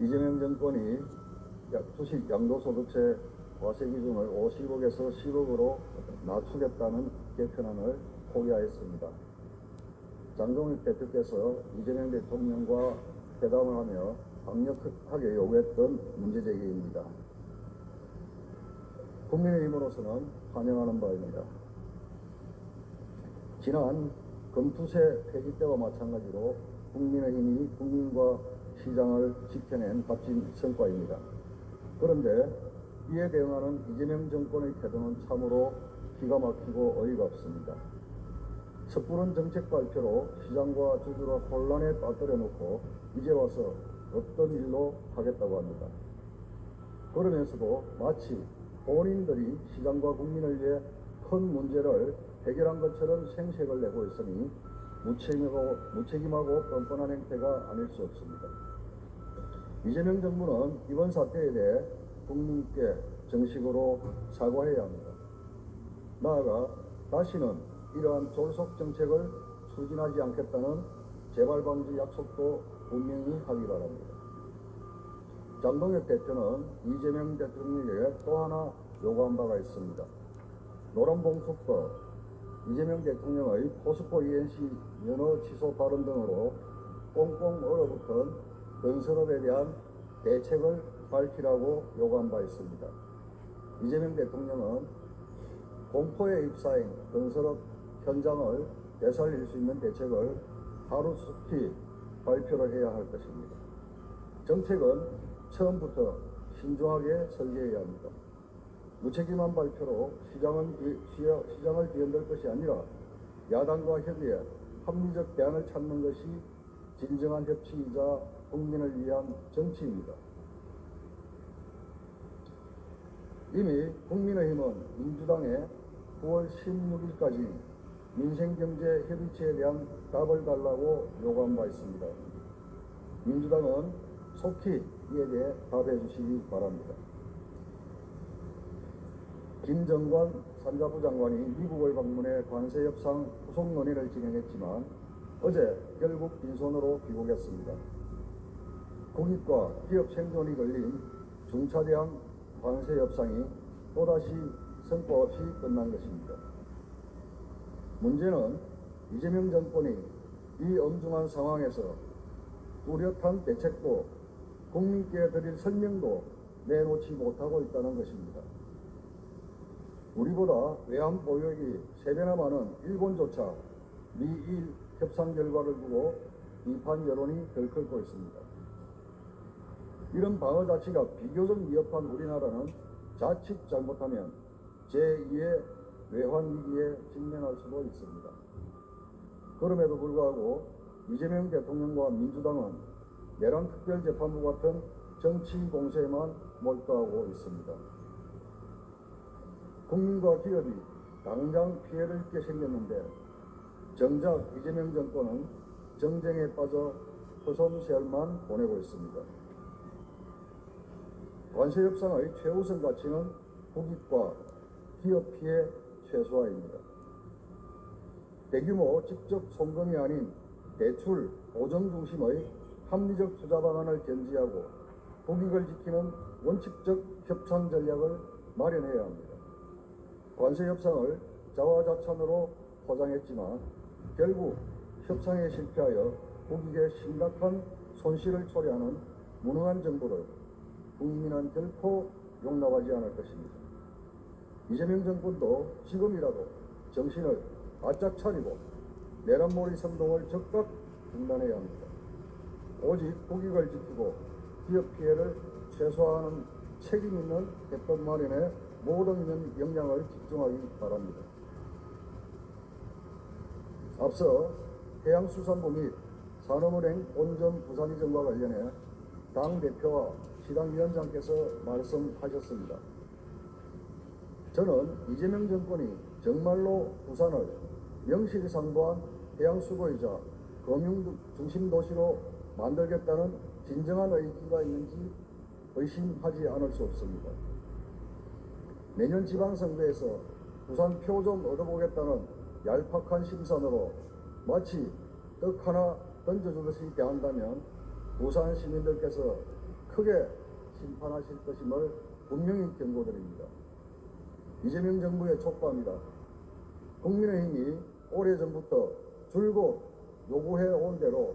이재명 정권이 주식 양도소득세 과세 기준을 50억에서 10억으로 낮추겠다는 개편안을 포기하였습니다. 장동혁 대표께서 이재명 대통령과 회담을 하며 강력하게 요구했던 문제제기입니다. 국민의힘으로서는 환영하는 바입니다. 지난 금투세 폐지 때와 마찬가지로 국민의힘이 국민과 시장을 지켜낸 값진 성과입니다. 그런데 이에 대응하는 이재명 정권의 태도는 참으로 기가 막히고 어이가 없습니다. 섣부른 정책 발표로 시장과 주주를 혼란에 빠뜨려 놓고 이제 와서 없던 일로 하겠다고 합니다. 그러면서도 마치 본인들이 시장과 국민을 위해 큰 문제를 해결한 것처럼 생색을 내고 있으니 무책임하고 뻔뻔한 행태가 아닐 수 없습니다. 이재명 정부는 이번 사태에 대해 국민께 정식으로 사과해야 합니다. 나아가 다시는 이러한 졸속 정책을 추진하지 않겠다는 재발 방지 약속도 분명히 하기 바랍니다. 장동혁 대표는 이재명 대통령에게 또 하나 요구한 바가 있습니다. 노란봉투법, 이재명 대통령의 포스코 ENC 면허 취소 발언 등으로 꽁꽁 얼어붙은 건설업에 대한 대책을 밝히라고 요구한 바 있습니다. 이재명 대통령은 공포에 휩싸인 건설업 현장을 되살릴 수 있는 대책을 하루속히 발표를 해야 할 것입니다. 정책은 처음부터 신중하게 설계해야 합니다. 무책임한 발표로 시장을 뒤흔들 것이 아니라 야당과 협의해 합리적 대안을 찾는 것이 진정한 협치이자 국민을 위한 정치입니다. 이미 국민의힘은 민주당에 9월 16일까지 민생경제협의체에 대한 답을 달라고 요구한 바 있습니다. 민주당은 속히 이에 대해 답해 주시기 바랍니다. 김정관 산자부 장관이 미국을 방문해 관세 협상 후속 논의를 진행했지만 어제 결국 빈손으로 귀국했습니다. 국익과 기업 생존이 걸린 중차대한 관세 협상이 또다시 성과 없이 끝난 것입니다. 문제는 이재명 정권이 이 엄중한 상황에서 뚜렷한 대책도 국민께 드릴 설명도 내놓지 못하고 있다는 것입니다. 우리보다 외환 보유액이 3배나 많은 일본조차 미일 협상 결과를 두고 비판 여론이 들끓고 있습니다. 이런 방어 자치가 비교적 미흡한 우리나라는 자칫 잘못하면 제2의 외환 위기에 직면할 수도 있습니다. 그럼에도 불구하고 이재명 대통령과 민주당은 내란 특별재판부 같은 정치 공세에만 몰두하고 있습니다. 국민과 기업이 당장 피해를 입게 생겼는데 정작 이재명 정권은 정쟁에 빠져 허송세월만 보내고 있습니다. 관세 협상의 최우선 가치는 국익과 기업 피해 최소화입니다. 대규모 직접 송금이 아닌 대출 보정 중심의 합리적 투자 방안을 견지하고 국익을 지키는 원칙적 협상 전략을 마련해야 합니다. 관세 협상을 자화자찬으로 포장했지만 결국 협상에 실패하여 국익에 심각한 손실을 초래하는 무능한 정부를 국민은 결코 용납하지 않을 것입니다. 이재명 정권도 지금이라도 정신을 바짝 차리고 내란몰이 선동을 즉각 중단해야 합니다. 오직 국익을 지키고 기업 피해를 최소화하는 책임 있는 대법 마련에 모든 역량을 집중하기 바랍니다. 앞서 해양수산부 및 산업은행 본점 부산 이전과 관련해 당대표와 시당위원장께서 말씀하셨습니다. 저는 이재명 정권이 정말로 부산을 명실히 상부한 해양수도이자 금융 중심 도시로 만들겠다는 진정한 의지가 있는지 의심하지 않을 수 없습니다. 내년 지방선거에서 부산 표 좀 얻어보겠다는 얄팍한 심산으로 마치 떡 하나 던져주듯이 대한다면 부산 시민들께서 크게 심판하실 것임을 분명히 경고드립니다. 이재명 정부에 촉구합니다. 국민의힘이 오래전부터 줄곧 요구해 온 대로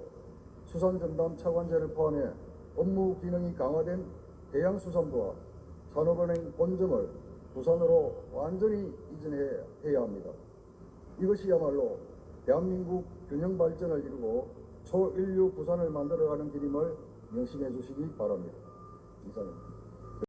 수산전담 차관제를 포함해 업무 기능이 강화된 해양수산부와 산업은행 본점을 부산으로 완전히 이전해야 합니다. 이것이야말로 대한민국 균형 발전을 이루고 초인류 부산을 만들어가는 길임을 명심해 주시기 바랍니다. 이상입니다.